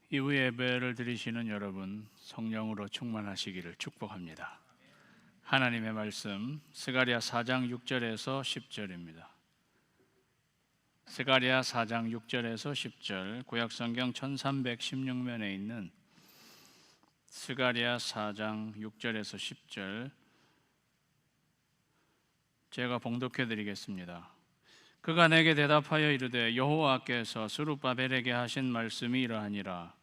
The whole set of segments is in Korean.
이후 예배를 드리시는 여러분 성령으로 충만하시기를 축복합니다. 하나님의 말씀 스가랴 4장 6절에서 10절입니다. 스가랴 4장 6절에서 10절, 구약성경 1316면에 있는 스가랴 4장 6절에서 10절 제가 봉독해 드리겠습니다. 그가 내게 대답하여 이르되 여호와께서 스룹바벨에게 하신 말씀이 이러하니라.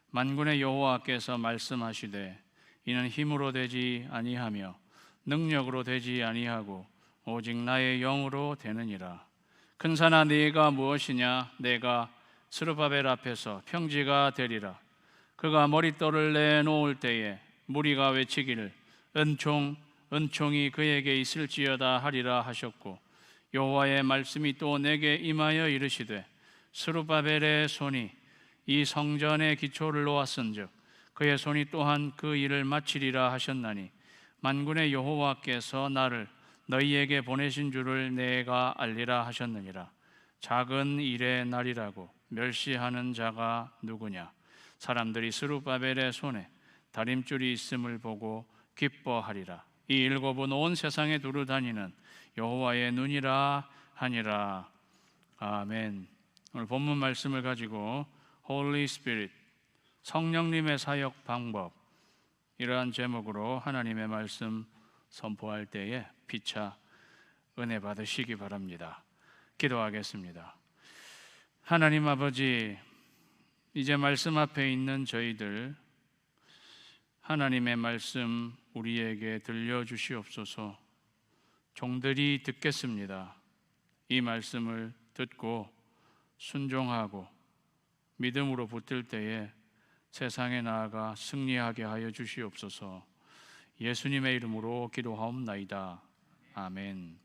만군의 여호와께서 말씀하시되 이는 힘으로 되지 아니하며 능력으로 되지 아니하고 오직 나의 영으로 되느니라. 큰 산아 네가 무엇이냐? 내가 스룹바벨 앞에서 평지가 되리라. 그가 머릿돌을 내놓을 때에 무리가 외치기를 은총이 그에게 있을지어다 하리라 하셨고, 여호와의 말씀이 또 내게 임하여 이르시되 스룹바벨의 손이 이 성전의 기초를 놓았은즉 그의 손이 또한 그 일을 마치리라 하셨나니, 만군의 여호와께서 나를 너희에게 보내신 줄을 내가 알리라 하셨느니라. 작은 일의 날이라고 멸시하는 자가 누구냐? 사람들이 스룹바벨의 손에 다림줄이 있음을 보고 기뻐하리라. 이 일곱은 온 세상에 두루 다니는 여호와의 눈이라 하니라. 아멘. 오늘 본문 말씀을 가지고 Holy Spirit, 성령님의 사역 방법, 이러한 제목으로 하나님의 말씀 선포할 때에 피차 은혜 받으시기 바랍니다. 기도하겠습니다. 하나님 아버지, 이제 말씀 앞에 있는 저희들 하나님의 말씀 우리에게 들려주시옵소서. 종들이 듣겠습니다. 이 말씀을 듣고 순종하고 믿음으로 붙들 때에 세상에 나아가 승리하게 하여 주시옵소서. 예수님의 이름으로 기도하옵나이다. 아멘.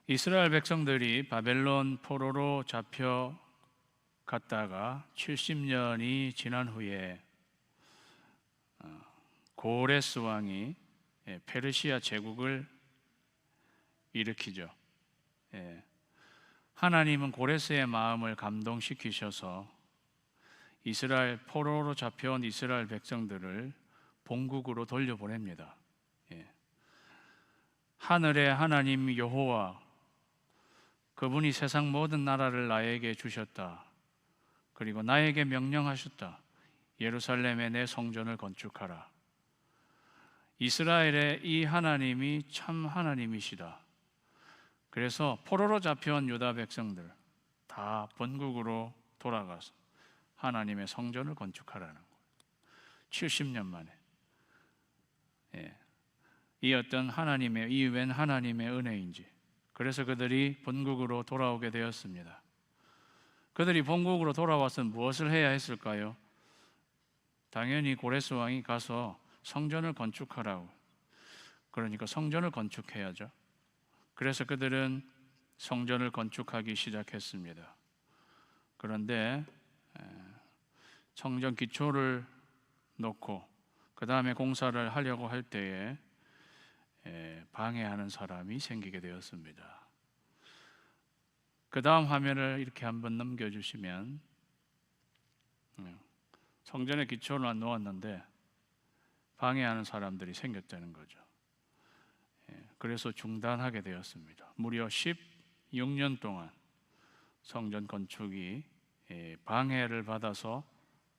이스라엘 백성들이 바벨론 포로로 잡혀갔다가 70년이 지난 후에 고레스 왕이 페르시아 제국을 일으키죠. 하나님은 고레스의 마음을 감동시키셔서 이스라엘 포로로 잡혀온 이스라엘 백성들을 본국으로 돌려보냅니다. 하늘의 하나님 여호와, 그분이 세상 모든 나라를 나에게 주셨다. 그리고 나에게 명령하셨다. 예루살렘에 내 성전을 건축하라. 이스라엘의 이 하나님이 참 하나님이시다. 그래서 포로로 잡혀온 유다 백성들 다 본국으로 돌아가서 하나님의 성전을 건축하라는 거예요. 70년 만에. 이 어떤 하나님의, 이 웬 하나님의 은혜인지. 그래서 그들이 본국으로 돌아오게 되었습니다. 그들이 본국으로 돌아와서 무엇을 해야 했을까요? 당연히 고레스 왕이 가서 성전을 건축하라고. 그러니까 성전을 건축해야죠. 그래서 그들은 성전을 건축하기 시작했습니다. 그런데 성전 기초를 놓고 그 다음에 공사를 하려고 할 때에 방해하는 사람이 생기게 되었습니다. 그 다음 화면을 이렇게 한번 넘겨주시면, 성전의 기초를 놓았는데 방해하는 사람들이 생겼다는 거죠. 그래서 중단하게 되었습니다. 무려 16년 동안 성전 건축이 방해를 받아서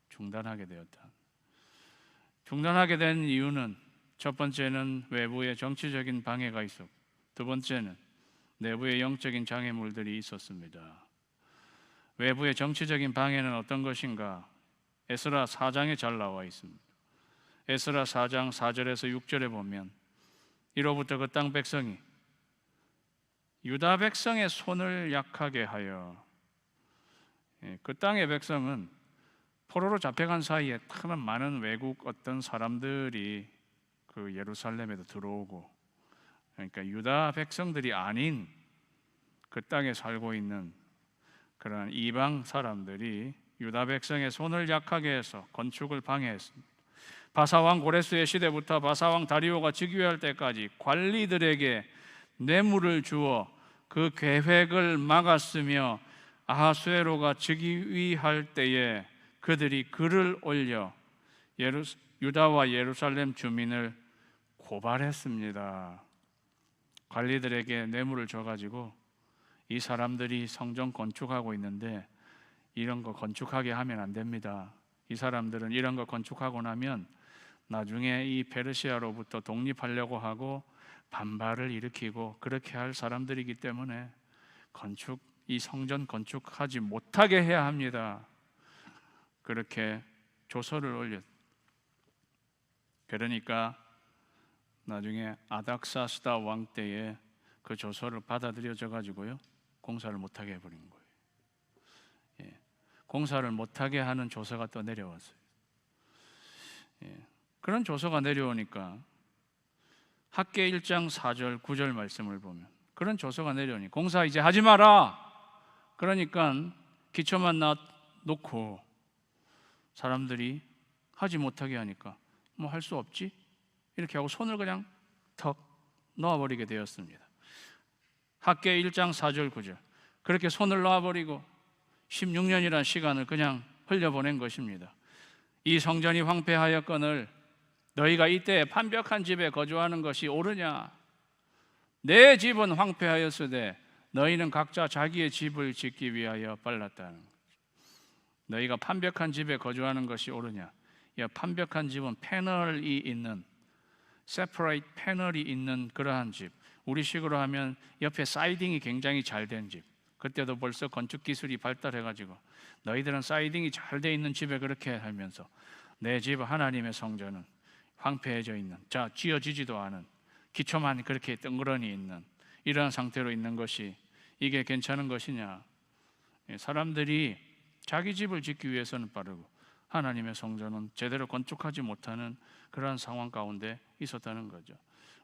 중단하게 되었다. 중단하게 된 이유는 첫 번째는 외부의 정치적인 방해가 있었고, 두 번째는 내부의 영적인 장애물들이 있었습니다. 외부의 정치적인 방해는 어떤 것인가? 에스라 4장에 잘 나와 있습니다. 에스라 4장 4절에서 6절에 보면, 이로부터 그 땅 백성이 유다 백성의 손을 약하게 하여, 그 땅의 백성은 포로로 잡혀간 사이에 큰 많은 외국 어떤 사람들이 그 예루살렘에도 들어오고, 그러니까 유다 백성들이 아닌 그 땅에 살고 있는 그런 이방 사람들이 유다 백성의 손을 약하게 해서 건축을 방해했습니다. 바사왕 고레스의 시대부터 바사왕 다리오가 즉위할 때까지 관리들에게 뇌물을 주어 그 계획을 막았으며 아하수에로가 즉위할 때에 그들이 글을 올려 유다와 예루살렘 주민을 고발했습니다. 관리들에게 뇌물을 줘가지고 이 사람들이 성전 건축하고 있는데 이런 거 건축하게 하면 안 됩니다. 이 사람들은 이런 거 건축하고 나면 나중에 이 페르시아로부터 독립하려고 하고 반발을 일으키고 그렇게 할 사람들이기 때문에 이 성전 건축하지 못하게 해야 합니다. 그렇게 조서를 올렸. 그러니까 나중에 아닥사스다 왕 때에 그 조서를 받아들여져 가지고요 공사를 못하게 해버린 거예요. 공사를 못하게 하는 조서가 또 내려왔어요. 그런 조서가 내려오니까 학계 1장 4절 9절 말씀을 보면 그런 조서가 내려오니 공사 이제 하지 마라. 그러니까 기초만 놓고 사람들이 하지 못하게 하니까 뭐 할 수 없지 이렇게 하고 손을 그냥 턱 놓아버리게 되었습니다. 학계 1장 4절 9절 그렇게 손을 놓아버리고 16년이라는 시간을 그냥 흘려보낸 것입니다. 이 성전이 황폐하였거늘 너희가 이때 판벽한 집에 거주하는 것이 옳으냐? 내 집은 황폐하였으되 너희는 각자 자기의 집을 짓기 위하여 빨랐다는 것. 너희가 판벽한 집에 거주하는 것이 옳으냐? 판벽한 집은 패널이 있는 세퍼레이트 패널이 있는 그러한 집. 우리식으로 하면 옆에 사이딩이 굉장히 잘 된 집. 그때도 벌써 건축 기술이 발달해가지고 너희들은 사이딩이 잘 돼 있는 집에 그렇게 살면서 내 집 하나님의 성전은 황폐해져 있는, 지어지지도 않은, 기초만 그렇게 덩그러니 있는 이러한 상태로 있는 것이 이게 괜찮은 것이냐? 사람들이 자기 집을 짓기 위해서는 빠르고 하나님의 성전은 제대로 건축하지 못하는 그러한 상황 가운데 있었다는 거죠.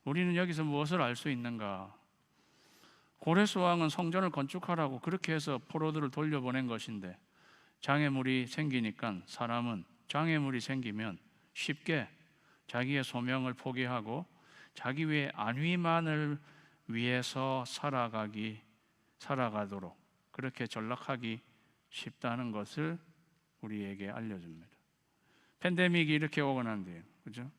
우리는 여기서 무엇을 알 수 있는가? 고레스 왕은 성전을 건축하라고 그렇게 해서 포로들을 돌려보낸 것인데 장애물이 생기니까 사람은 장애물이 생기면 쉽게 자기의 소명을 포기하고 자기 위해 안위만을 위해서 살아가도록 그렇게 전락하기 쉽다는 것을 우리에게 알려줍니다. 팬데믹이 이렇게 오고 난 뒤에, 그죠?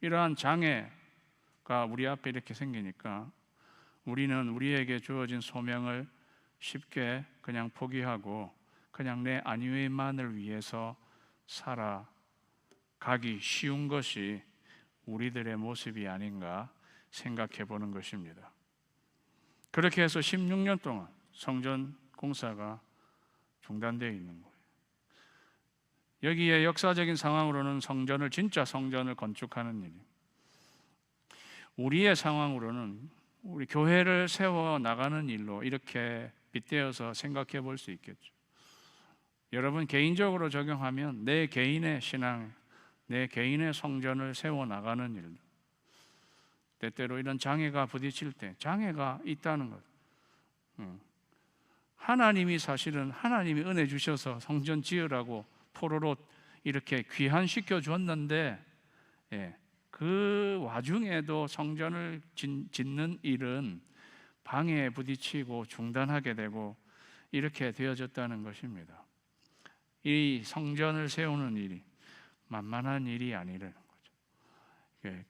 이러한 장애가 우리 앞에 이렇게 생기니까 우리는 우리에게 주어진 소명을 쉽게 그냥 포기하고 그냥 내 안위만을 위해서 살아가기 쉬운 것이 우리들의 모습이 아닌가 생각해 보는 것입니다. 그렇게 해서 16년 동안 성전 공사가 중단되어 있는 거예요. 여기에 역사적인 상황으로는 진짜 성전을 건축하는 일이, 우리의 상황으로는 우리 교회를 세워 나가는 일로 이렇게 빗대어서 생각해 볼 수 있겠죠. 여러분 개인적으로 적용하면 내 개인의 신앙, 내 개인의 성전을 세워 나가는 일, 때때로 이런 장애가 부딪힐 때 장애가 있다는 것. 하나님이 은혜 주셔서 성전 지으라고 포로로 이렇게 귀환시켜 줬는데 그 와중에도 성전을 짓는 일은 방해에 부딪히고 중단하게 되고 이렇게 되어졌다는 것입니다. 이 성전을 세우는 일이 만만한 일이 아니라는 거죠.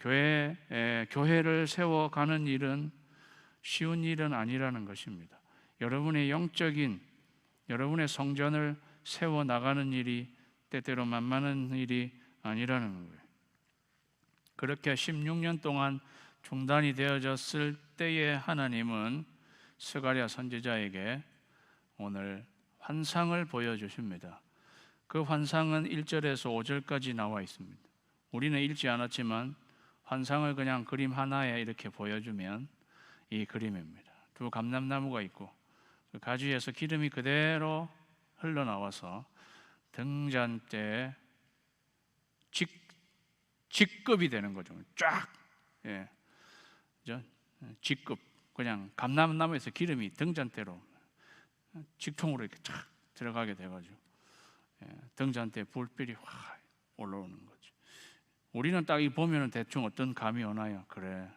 교회를 세워가는 일은 쉬운 일은 아니라는 것입니다. 여러분의 성전을 세워나가는 일이 때때로 만만한 일이 아니라는 거예요. 그렇게 16년 동안 중단이 되어졌을 때에 하나님은 스가랴 선지자에게 오늘 환상을 보여주십니다. 그 환상은 1절에서 5절까지 나와 있습니다. 우리는 읽지 않았지만 환상을 그냥 그림 하나에 이렇게 보여주면 이 그림입니다. 두 감람나무가 있고 그 가지에서 기름이 그대로 흘러나와서 등잔대에 직급이 되는 거죠. 쫙, 직급. 그냥 감람나무에서 기름이 등잔대로 직통으로 이렇게 쫙 들어가게 돼가지고 등잔대에 불빛이 확 올라오는 거죠. 우리는 딱 이 보면은 대충 어떤 감이 오나요? 그래.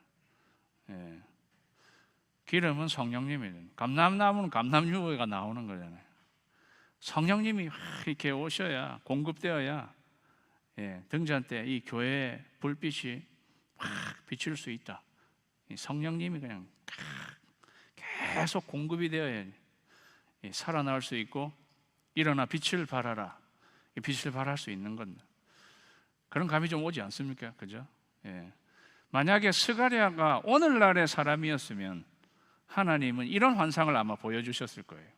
기름은 성령님이에요. 감람나무는 감람유가 나오는 거잖아요. 성령님이 이렇게 오셔야, 공급되어야 등잔 때 이 교회의 불빛이 확 비칠 수 있다. 성령님이 그냥 계속 공급이 되어야 살아날 수 있고, 일어나 빛을 발하라, 빛을 발할 수 있는 겁니다. 그런 감이 좀 오지 않습니까? 그죠? 만약에 스가랴가 오늘날의 사람이었으면 하나님은 이런 환상을 아마 보여주셨을 거예요.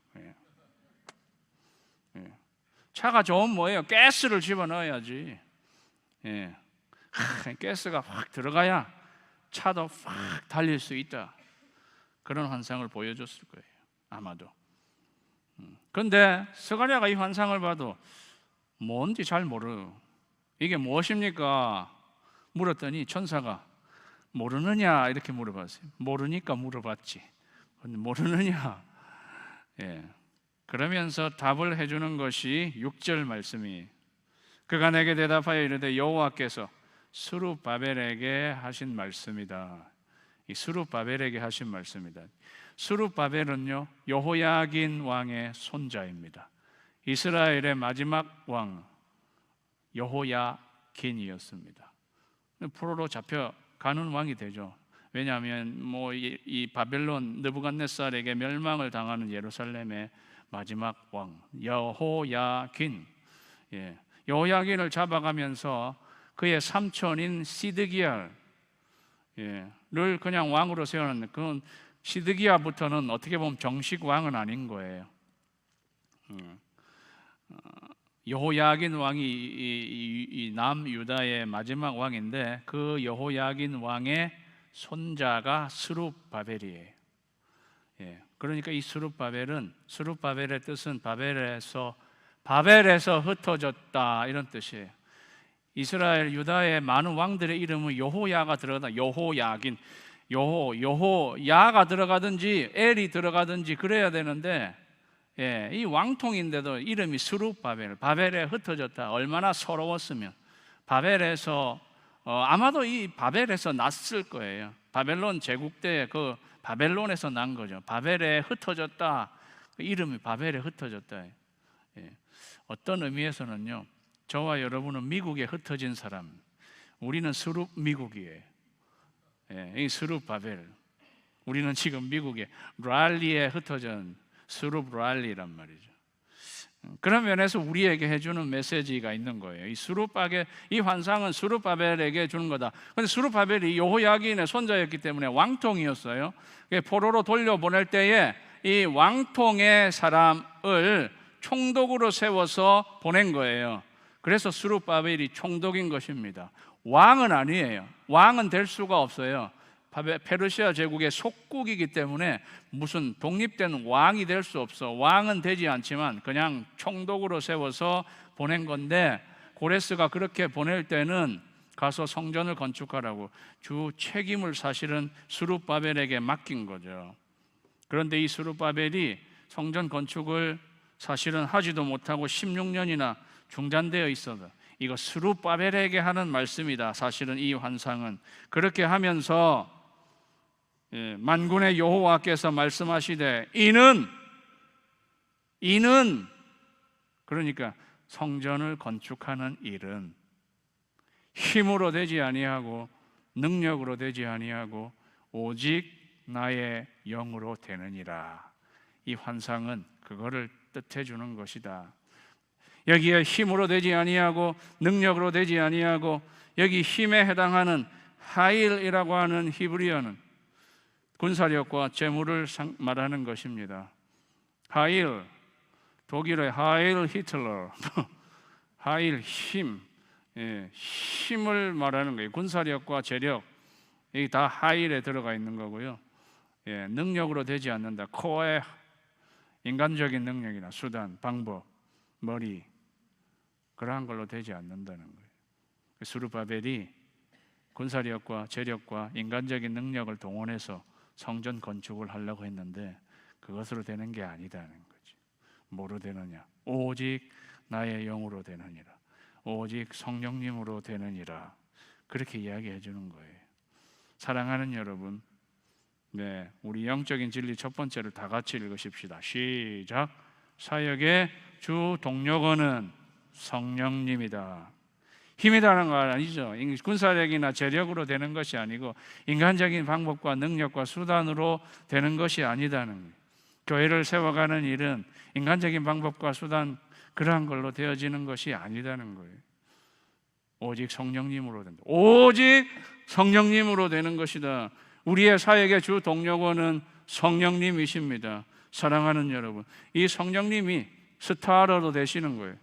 차가 좋으면 뭐예요? 가스를 집어넣어야지. 가스가 확 들어가야 차도 확 달릴 수 있다. 그런 환상을 보여줬을 거예요, 아마도. 그런데 스가랴가 이 환상을 봐도 뭔지 잘 모르고, 이게 무엇입니까? 물었더니 천사가 모르느냐 이렇게 물어봤어요. 모르니까 물어봤지. 근데 모르느냐? 그러면서 답을 해주는 것이 6절 말씀이에요. 그가 내게 대답하여 이르되 여호와께서 스룹바벨에게 하신 말씀이다. 이 스룹바벨에게 하신 말씀이다. 스룹바벨은요, 여호야긴 왕의 손자입니다. 이스라엘의 마지막 왕 여호야긴이었습니다. 포로로 잡혀가는 왕이 되죠. 왜냐하면 이 바벨론 느부갓네살에게 멸망을 당하는 예루살렘의 마지막 왕 여호야긴, 여호야긴을 잡아가면서 그의 삼촌인 시드기야를 그냥 왕으로 세웠는데, 그건 시드기야부터는 어떻게 보면 정식 왕은 아닌 거예요. 여호야긴 왕이 이 남유다의 마지막 왕인데, 그 여호야긴 왕의 손자가 스룹바벨이에요. 그러니까 이 스룹바벨의 뜻은 바벨에서 흩어졌다, 이런 뜻이에요. 이스라엘 유다의 많은 왕들의 이름은 여호야가 들어가다. 여호야긴, 여호야가 들어가든지 엘이 들어가든지 그래야 되는데, 이 왕통인데도 이름이 스룹바벨, 바벨에 흩어졌다. 얼마나 서러웠으면. 바벨에서 아마도 이 바벨에서 났을 거예요. 바벨론 제국 때 그 바벨론에서 난 거죠. 바벨에 흩어졌다. 그 이름이 바벨에 흩어졌다. 어떤 의미에서는요, 저와 여러분은 미국에 흩어진 사람, 우리는 스룹 미국이에요. 이 스룹 바벨, 우리는 지금 미국의 랄리에 흩어진 스룹 랄리란 말이죠. 그런 면에서 우리에게 해주는 메시지가 있는 거예요. 이 환상은 스룹바벨에게 주는 거다. 그런데 스룹바벨이 여호야긴의 손자였기 때문에 왕통이었어요. 포로로 돌려보낼 때에 이 왕통의 사람을 총독으로 세워서 보낸 거예요. 그래서 스룹바벨이 총독인 것입니다. 왕은 아니에요. 왕은 될 수가 없어요. 페르시아 제국의 속국이기 때문에 무슨 독립된 왕이 될 수 없어. 왕은 되지 않지만 그냥 총독으로 세워서 보낸 건데, 고레스가 그렇게 보낼 때는 가서 성전을 건축하라고 주 책임을 사실은 스룹바벨에게 맡긴 거죠. 그런데 이 스룹바벨이 성전 건축을 사실은 하지도 못하고 16년이나 중단되어 있어서, 이거 스룹바벨에게 하는 말씀이다. 사실은 이 환상은 그렇게 하면서 만군의 여호와께서 말씀하시되 이는 그러니까 성전을 건축하는 일은 힘으로 되지 아니하고 능력으로 되지 아니하고 오직 나의 영으로 되느니라. 이 환상은 그거를 뜻해 주는 것이다. 여기에 힘으로 되지 아니하고 능력으로 되지 아니하고, 여기 힘에 해당하는 하일이라고 하는 히브리어는 군사력과 재물을 말하는 것입니다. 하일, 독일의 하일 히틀러, 하일 힘, 힘을 말하는 거예요. 군사력과 재력, 이게 다 하일에 들어가 있는 거고요. 능력으로 되지 않는다. 코어의 인간적인 능력이나 수단, 방법, 머리, 그러한 걸로 되지 않는다는 거예요. 스룹바벨이 군사력과 재력과 인간적인 능력을 동원해서 성전 건축을 하려고 했는데 그것으로 되는 게 아니다는 거지. 뭐로 되느냐? 오직 나의 영으로 되느니라. 오직 성령님으로 되느니라. 그렇게 이야기해 주는 거예요. 사랑하는 여러분, 우리 영적인 진리 첫 번째를 다 같이 읽으십시다. 시작. 사역의 주 동력원은 성령님이다. 힘이 다는 건 아니죠. 군사력이나 재력으로 되는 것이 아니고 인간적인 방법과 능력과 수단으로 되는 것이 아니다는 거예요. 교회를 세워가는 일은 인간적인 방법과 수단 그러한 걸로 되어지는 것이 아니다는 거예요. 오직 성령님으로 된다. 오직 성령님으로 되는 것이다. 우리의 사역의 주 동력원은 성령님이십니다. 사랑하는 여러분, 이 성령님이 스타러로 되시는 거예요.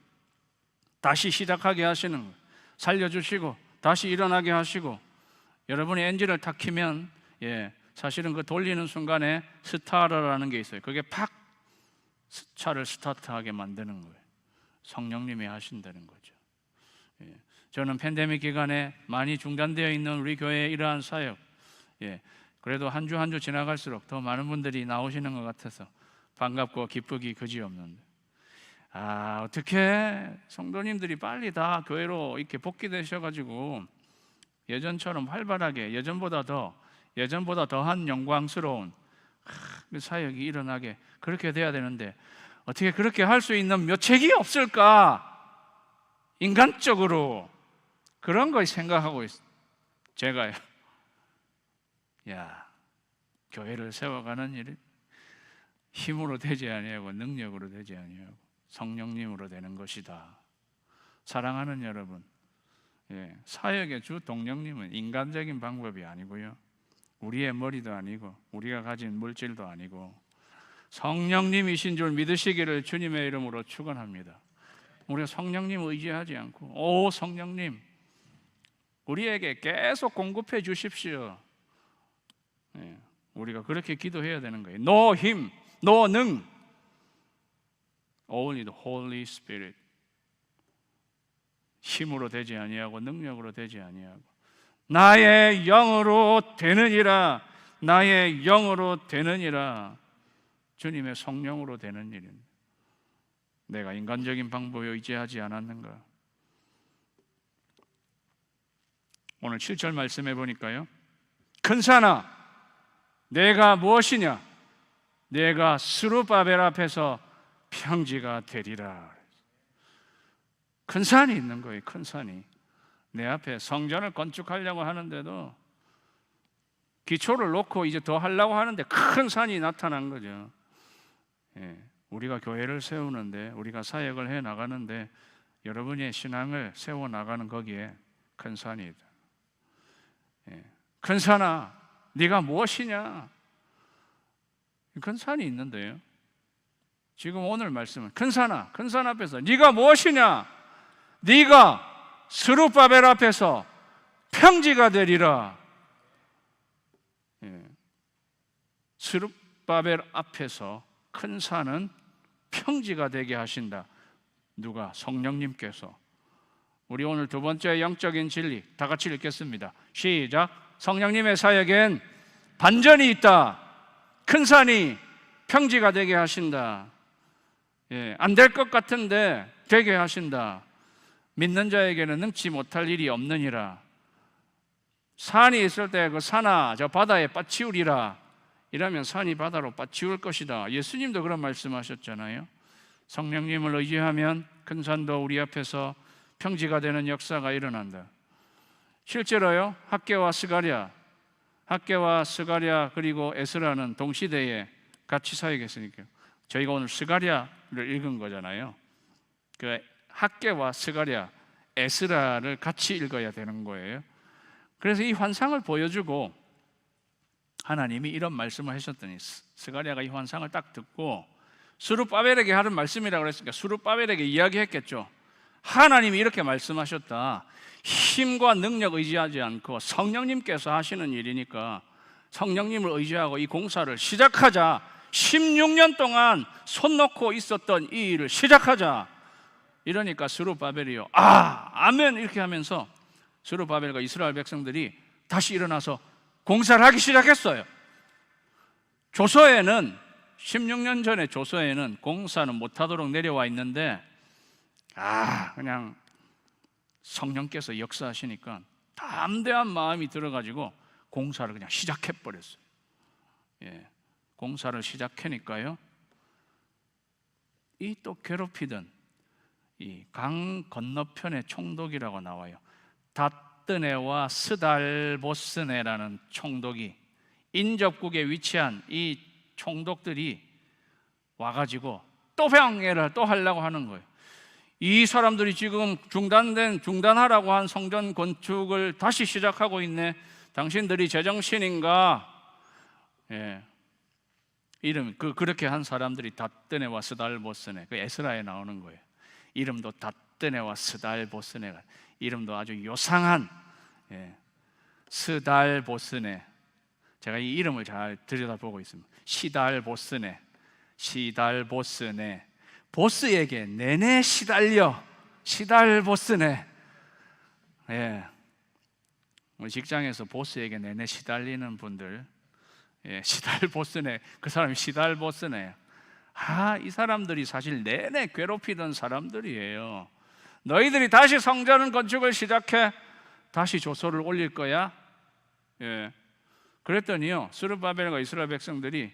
다시 시작하게 하시는 거예요. 살려주시고 다시 일어나게 하시고, 여러분이 엔진을 탁 키면 사실은 그 돌리는 순간에 스타러라는 게 있어요. 그게 팍 차를 스타트하게 만드는 거예요. 성령님이 하신다는 거죠. 저는 팬데믹 기간에 많이 중단되어 있는 우리 교회의 이러한 사역, 그래도 한 주 한 주 지나갈수록 더 많은 분들이 나오시는 것 같아서 반갑고 기쁘기 그지없는데, 어떻게 성도님들이 빨리 다 교회로 이렇게 복귀되셔가지고 예전처럼 활발하게 예전보다 더한 영광스러운 사역이 일어나게 그렇게 돼야 되는데, 어떻게 그렇게 할 수 있는 묘책이 없을까? 인간적으로 그런 걸 생각하고 있어요. 제가요. 교회를 세워가는 일이 힘으로 되지 아니하고 능력으로 되지 아니하고 성령님으로 되는 것이다. 사랑하는 여러분, 사역의 주 동력님은 인간적인 방법이 아니고요, 우리의 머리도 아니고 우리가 가진 물질도 아니고 성령님이신 줄 믿으시기를 주님의 이름으로 축원합니다. 우리가 성령님 의지하지 않고, 오 성령님 우리에게 계속 공급해 주십시오. 우리가 그렇게 기도해야 되는 거예요. No 힘, no 능, only the Holy Spirit. 힘으로 되지 아니하고 능력으로 되지 아니하고 나의 영으로 되느니라, 나의 영으로 되느니라. 주님의 성령으로 되는 일입니다. 내가 인간적인 방법에 의지하지 않았는가? 오늘 7절 말씀해 보니까요, 큰사나 내가 무엇이냐? 내가 스룹바벨 앞에서 평지가 되리라. 큰 산이 있는 거예요. 큰 산이 내 앞에 성전을 건축하려고 하는데도 기초를 놓고 이제 더 하려고 하는데 큰 산이 나타난 거죠. 우리가 교회를 세우는데, 우리가 사역을 해 나가는데, 여러분의 신앙을 세워 나가는 거기에 큰 산이 있다. 큰 산아 네가 무엇이냐? 큰 산이 있는데요, 지금 오늘 말씀은 큰 산아, 큰 산 앞에서 네가 무엇이냐? 네가 스룹바벨 앞에서 평지가 되리라. 스룹바벨 앞에서 큰 산은 평지가 되게 하신다. 누가? 성령님께서. 우리 오늘 두 번째 영적인 진리 다 같이 읽겠습니다. 시작. 성령님의 사역엔 반전이 있다. 큰 산이 평지가 되게 하신다. 안 될 것 같은데 되게 하신다. 믿는 자에게는 능치 못할 일이 없느니라. 산이 있을 때 그 산아 저 바다에 빠치우리라. 이러면 산이 바다로 빠치울 것이다. 예수님도 그런 말씀하셨잖아요. 성령님을 의지하면 큰 산도 우리 앞에서 평지가 되는 역사가 일어난다. 실제로요, 학개와 스가랴 그리고 에스라는 동시대에 같이 사역했으니까 저희가 오늘 스가랴를 읽은 거잖아요. 그 학개와 스가랴, 에스라를 같이 읽어야 되는 거예요. 그래서 이 환상을 보여주고 하나님이 이런 말씀을 하셨더니, 스가랴가 이 환상을 딱 듣고 스룹바벨에게 하는 말씀이라고 그랬으니까 스룹바벨에게 이야기했겠죠. 하나님이 이렇게 말씀하셨다. 힘과 능력 의지하지 않고 성령님께서 하시는 일이니까 성령님을 의지하고 이 공사를 시작하자. 16년 동안 손 놓고 있었던 이 일을 시작하자. 이러니까 스룹바벨이요, 아멘 이렇게 하면서 스룹바벨과 이스라엘 백성들이 다시 일어나서 공사를 하기 시작했어요. 조서에는 16년 전에 조서에는 공사는 못하도록 내려와 있는데 그냥 성령께서 역사하시니까 담대한 마음이 들어가지고 공사를 그냥 시작해버렸어요. 공사를 시작하니까요, 이 또 괴롭히던 이 강 건너편의 총독이라고 나와요. 다뜨네와 스달보스네라는 총독이, 인접국에 위치한 이 총독들이 와가지고 또 방해를 또 하려고 하는 거예요. 이 사람들이 지금 중단하라고 한 성전 건축을 다시 시작하고 있네. 당신들이 제정신인가? 예. 이름 그렇게 한 사람들이 다뜨네와 스달보스네, 그 에스라에 나오는 거예요. 이름도 다뜨네와 스달보스네가, 이름도 아주 요상한, 예, 스달보스네. 제가 이 이름을 잘 들여다보고 있습니다. 시달보스네, 시달보스네. 보스에게 내내 시달려, 시달보스네. 예, 직장에서 보스에게 내내 시달리는 분들, 예, 시달보스네. 그 사람이 시달보스네. 이 사람들이 사실 내내 괴롭히던 사람들이에요. 너희들이 다시 성전 건축을 시작해 다시 조서를 올릴 거야? 예. 그랬더니요, 스룹바벨과 이스라엘 백성들이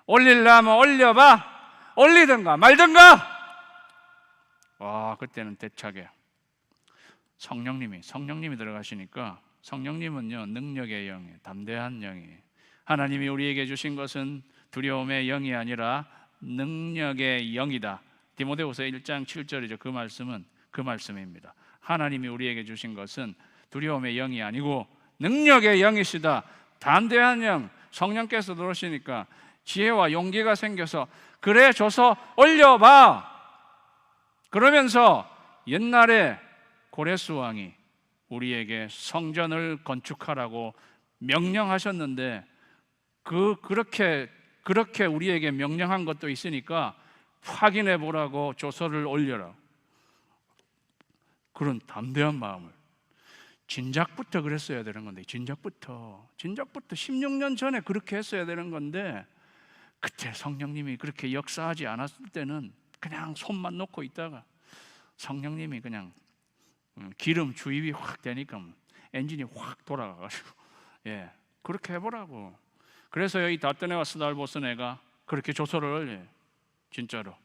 올리려면 올려봐, 올리든가 말든가. 와, 그때는 대차게 성령님이 들어가시니까, 성령님은요 능력의 영이에요. 담대한 영이에요. 하나님이 우리에게 주신 것은 두려움의 영이 아니라 능력의 영이다. 디모데후서 1장 7절이죠. 그 말씀입니다. 하나님이 우리에게 주신 것은 두려움의 영이 아니고 능력의 영이시다. 담대한 영, 성령께서 들어오시니까 지혜와 용기가 생겨서 그래, 줘서 올려봐. 그러면서 옛날에 고레스 왕이 우리에게 성전을 건축하라고 명령하셨는데, 그렇게 우리에게 명령한 것도 있으니까 확인해 보라고 조서를 올려라. 그런 담대한 마음을, 진작부터 그랬어야 되는 건데, 진작부터 16년 전에 그렇게 했어야 되는 건데, 그때 성령님이 그렇게 역사하지 않았을 때는 그냥 손만 놓고 있다가 성령님이 그냥 기름 주입이 확 되니까 엔진이 확 돌아가가지고, 예, 그렇게 해보라고. 그래서 이 다뜨네와 스달보스네가 그렇게 조서를 올려요. 진짜로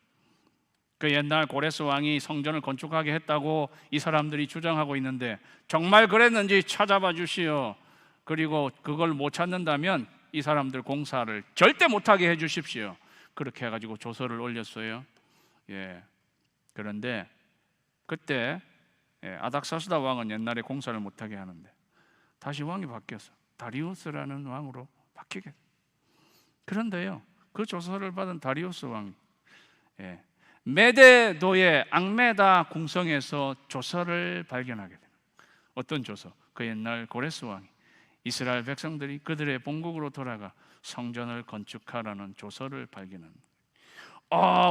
그 옛날 고레스 왕이 성전을 건축하게 했다고 이 사람들이 주장하고 있는데, 정말 그랬는지 찾아봐 주시오. 그리고 그걸 못 찾는다면 이 사람들 공사를 절대 못하게 해 주십시오. 그렇게 해가지고 조서를 올렸어요. 예. 그런데 그때 아닥사스다 왕은 옛날에 공사를 못하게 하는데 다시 왕이 바뀌었어. 다리우스라는 왕으로 바뀌게. 그런데요, 그 조서를 받은 다리우스 왕이 메데도의 앙메다 궁성에서 조서를 발견하게 됩니다. 어떤 조서? 그 옛날 고레스 왕이 이스라엘 백성들이 그들의 본국으로 돌아가 성전을 건축하라는 조서를 발견합니다.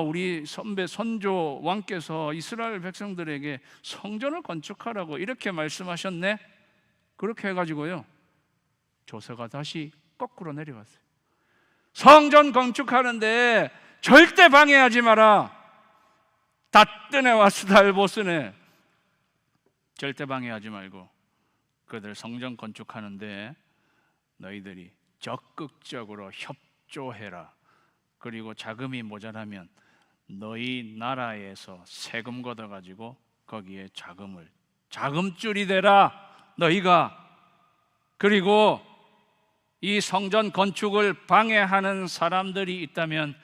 우리 선조 왕께서 이스라엘 백성들에게 성전을 건축하라고 이렇게 말씀하셨네. 그렇게 해가지고요, 조서가 다시 거꾸로 내려왔어요. 성전 건축하는데 절대 방해하지 마라. 다뜨네와 스달보스네, 절대 방해하지 말고 그들 성전 건축하는데 너희들이 적극적으로 협조해라. 그리고 자금이 모자라면 너희 나라에서 세금 걷어가지고 거기에 자금줄이 되라 너희가. 그리고 이 성전 건축을 방해하는 사람들이 있다면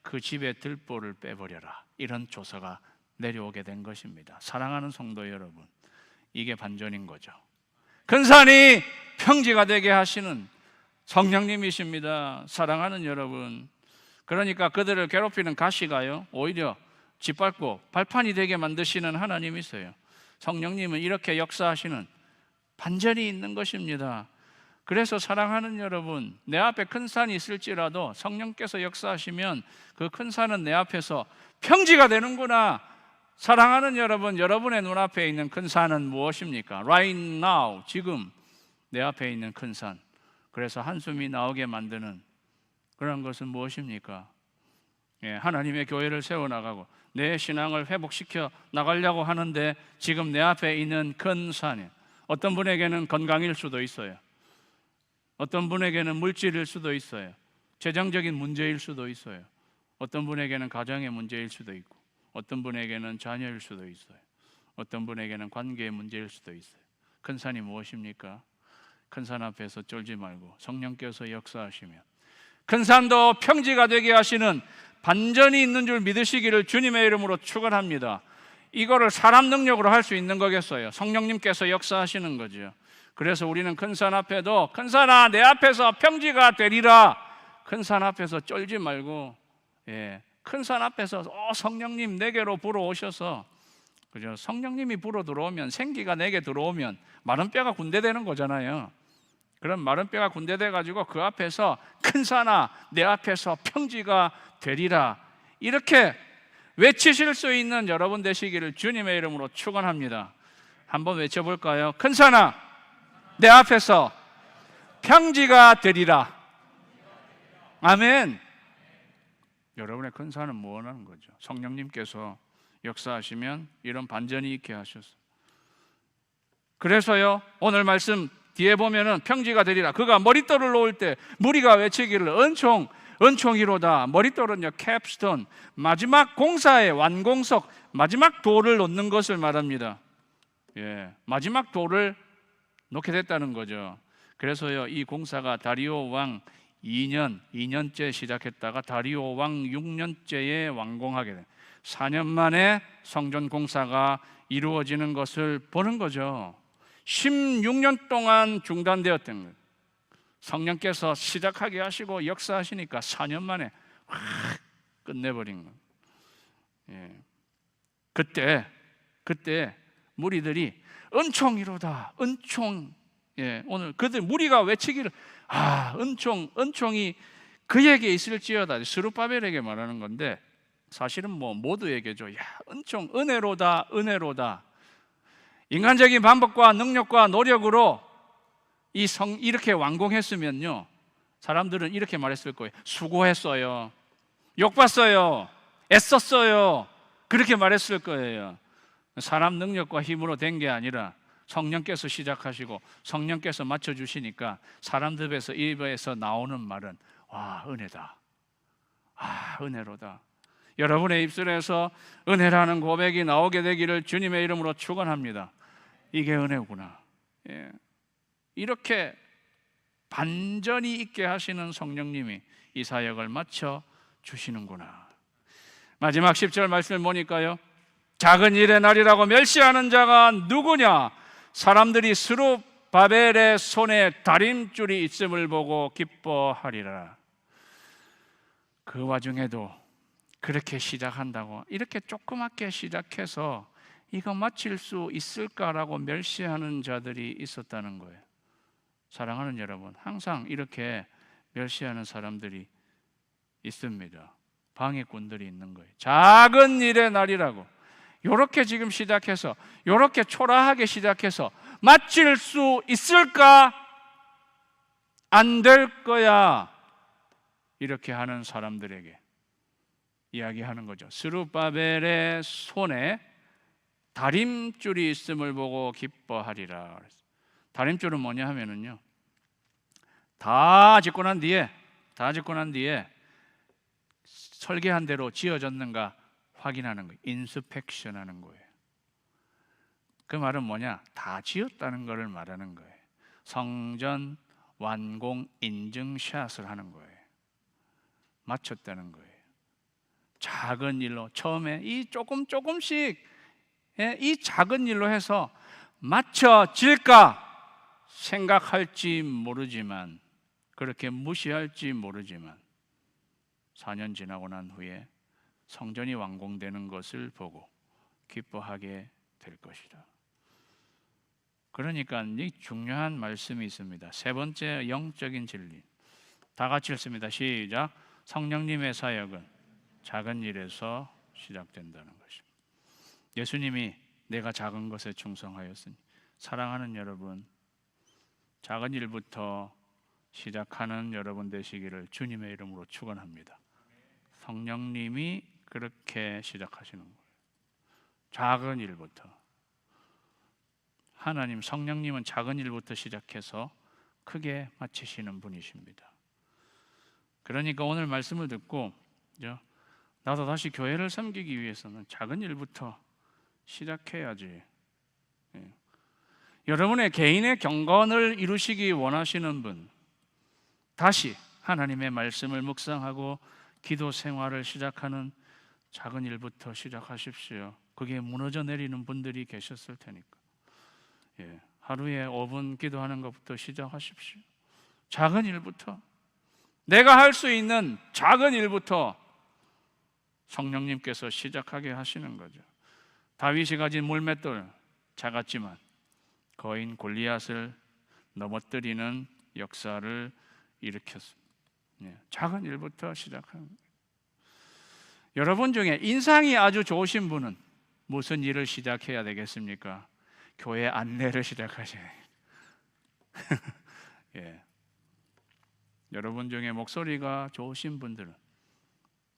그 집의 들보를 빼버려라. 이런 조서가 내려오게 된 것입니다. 사랑하는 성도 여러분, 이게 반전인 거죠. 큰 산이 평지가 되게 하시는 성령님이십니다. 사랑하는 여러분, 그러니까 그들을 괴롭히는 가시가요, 오히려 짓밟고 발판이 되게 만드시는 하나님이세요. 성령님은 이렇게 역사하시는 반전이 있는 것입니다. 그래서 사랑하는 여러분, 내 앞에 큰 산이 있을지라도 성령께서 역사하시면 그 큰 산은 내 앞에서 평지가 되는구나. 사랑하는 여러분, 여러분의 눈앞에 있는 큰 산은 무엇입니까? Right now, 지금 내 앞에 있는 큰 산, 그래서 한숨이 나오게 만드는 그런 것은 무엇입니까? 하나님의 교회를 세워나가고 내 신앙을 회복시켜 나가려고 하는데 지금 내 앞에 있는 큰 산이, 어떤 분에게는 건강일 수도 있어요. 어떤 분에게는 물질일 수도 있어요. 재정적인 문제일 수도 있어요. 어떤 분에게는 가정의 문제일 수도 있고, 어떤 분에게는 자녀일 수도 있어요. 어떤 분에게는 관계의 문제일 수도 있어요. 큰 산이 무엇입니까? 큰 산 앞에서 쫄지 말고 성령께서 역사하시면 큰 산도 평지가 되게 하시는 반전이 있는 줄 믿으시기를 주님의 이름으로 축원합니다. 이거를 사람 능력으로 할 수 있는 거겠어요? 성령님께서 역사하시는 거죠. 그래서 우리는 큰 산 앞에도 큰 산아 내 앞에서 평지가 되리라. 큰 산 앞에서 쫄지 말고 큰 산 앞에서 성령님 내게로 불어오셔서 그죠? 성령님이 불어 들어오면 생기가 내게 들어오면 마른 뼈가 군대 되는 거잖아요. 그럼 마른 뼈가 군대 돼 가지고 그 앞에서 큰 산아 내 앞에서 평지가 되리라 이렇게 외치실 수 있는 여러분 되시기를 주님의 이름으로 축원합니다. 한번 외쳐볼까요? 큰 산아 내 앞에서 평지가 되리라. 아멘. 여러분의 큰 산은 뭐 하는 거죠? 성령님께서 역사하시면 이런 반전이 있게 하셨어요. 그래서요 오늘 말씀 뒤에 보면은 평지가 되리라. 그가 머릿돌을 놓을 때 무리가 외치기를 은총이로다. 머릿돌은요 캡스톤, 마지막 공사의 완공석, 마지막 돌을 놓는 것을 말합니다. 마지막 돌을 놓게 됐다는 거죠. 그래서요 이 공사가 다리오 왕 2년째 시작했다가 다리오 왕 6년째에 완공하게 된 4년 만에 성전 공사가 이루어지는 것을 보는 거죠. 16년 동안 중단되었던 거예요. 성령께서 시작하게 하시고 역사하시니까 4년 만에 확 끝내버린 거예요. 그때 무리들이 은총이로다. 은총. 오늘 그들 무리가 외치기를 은총이 그에게 있을지어다. 스룹바벨에게 말하는 건데 사실은 모두에게죠. 은총, 은혜로다. 인간적인 방법과 능력과 노력으로 이렇게 완공했으면요 사람들은 이렇게 말했을 거예요. 수고했어요, 욕봤어요, 애썼어요, 그렇게 말했을 거예요. 사람 능력과 힘으로 된 게 아니라 성령께서 시작하시고 성령께서 맞춰주시니까 사람들 입에서 나오는 말은 은혜다, 은혜로다. 여러분의 입술에서 은혜라는 고백이 나오게 되기를 주님의 이름으로 축원합니다. 이게 은혜구나. 이렇게 반전이 있게 하시는 성령님이 이 사역을 맡겨 주시는구나. 마지막 10절 말씀을 보니까요 작은 일의 날이라고 멸시하는 자가 누구냐? 사람들이 스룹바벨의 손에 다림줄이 있음을 보고 기뻐하리라. 그 와중에도 그렇게 시작한다고 이렇게 조그맣게 시작해서 이거 마칠 수 있을까라고 멸시하는 자들이 있었다는 거예요. 사랑하는 여러분, 항상 이렇게 멸시하는 사람들이 있습니다. 방해꾼들이 있는 거예요. 작은 일의 날이라고 이렇게 지금 시작해서 이렇게 초라하게 시작해서 마칠 수 있을까? 안 될 거야. 이렇게 하는 사람들에게 이야기하는 거죠. 스룹바벨의 손에 다림줄이 있음을 보고 기뻐하리라. 다림줄은 뭐냐 하면은요 다 짓고 난 뒤에 설계한 대로 지어졌는가 확인하는 거예요. 인스펙션 하는 거예요. 그 말은 뭐냐? 다 지었다는 것을 말하는 거예요. 성전 완공 인증샷을 하는 거예요. 마쳤다는 거예요. 작은 일로 처음에 이 조금씩 이 작은 일로 해서 맞춰질까 생각할지 모르지만 그렇게 무시할지 모르지만 4년 지나고 난 후에 성전이 완공되는 것을 보고 기뻐하게 될 것이다. 그러니까 이 중요한 말씀이 있습니다. 세 번째 영적인 진리. 다 같이 읽습니다. 시작. 성령님의 사역은 작은 일에서 시작된다는 것입니다. 예수님이 내가 작은 것에 충성하였으니 사랑하는 여러분 작은 일부터 시작하는 여러분 되시기를 주님의 이름으로 축원합니다. 성령님이 그렇게 시작하시는 거예요. 작은 일부터. 하나님 성령님은 작은 일부터 시작해서 크게 마치시는 분이십니다. 그러니까 오늘 말씀을 듣고 나도 다시 교회를 섬기기 위해서는 작은 일부터 시작해야지. 예. 여러분의 개인의 경건을 이루시기 원하시는 분, 다시 하나님의 말씀을 묵상하고 기도 생활을 시작하는 작은 일부터 시작하십시오. 그게 무너져 내리는 분들이 계셨을 테니까. 예. 하루에 5분 기도하는 것부터 시작하십시오. 작은 일부터, 내가 할 수 있는 작은 일부터 성령님께서 시작하게 하시는 거죠. 다윗이 가진 물맷돌 작았지만 거인 골리앗을 넘어뜨리는 역사를 일으켰습니다. 작은 일부터 시작하는 거예요. 여러분 중에 인상이 아주 좋으신 분은 무슨 일을 시작해야 되겠습니까? 교회 안내를 시작하셔야 돼요. 예. 여러분 중에 목소리가 좋으신 분들은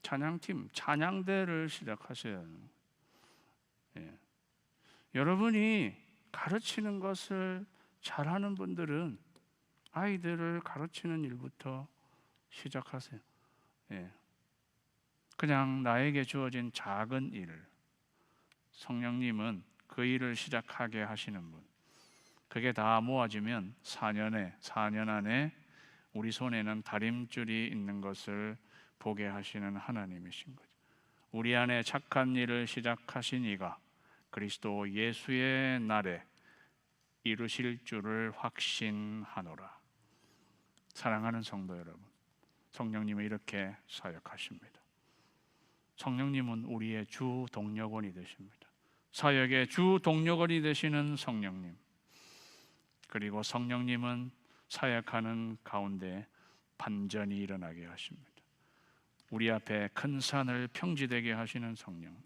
찬양팀, 찬양대를 시작하셔야 해요. 예. 여러분이 가르치는 것을 잘하는 분들은 아이들을 가르치는 일부터 시작하세요. 예. 그냥 나에게 주어진 작은 일, 성령님은 그 일을 시작하게 하시는 분. 그게 다 모아지면 4년 안에 우리 손에는 다림줄이 있는 것을 보게 하시는 하나님이신 거죠. 우리 안에 착한 일을 시작하신 이가 그리스도 예수의 날에 이루실 줄을 확신하노라. 사랑하는 성도 여러분, 성령님은 이렇게 사역하십니다. 성령님은 우리의 주 동력원이 되십니다. 사역의 주 동력원이 되시는 성령님, 그리고 성령님은 사역하는 가운데 반전이 일어나게 하십니다. 우리 앞에 큰 산을 평지되게 하시는 성령님,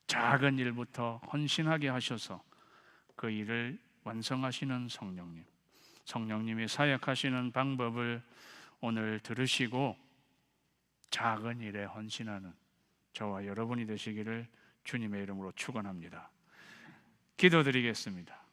작은 일부터 헌신하게 하셔서 그 일을 완성하시는 성령님, 성령님이 사역하시는 방법을 오늘 들으시고 작은 일에 헌신하는 저와 여러분이 되시기를 주님의 이름으로 축원합니다. 기도드리겠습니다.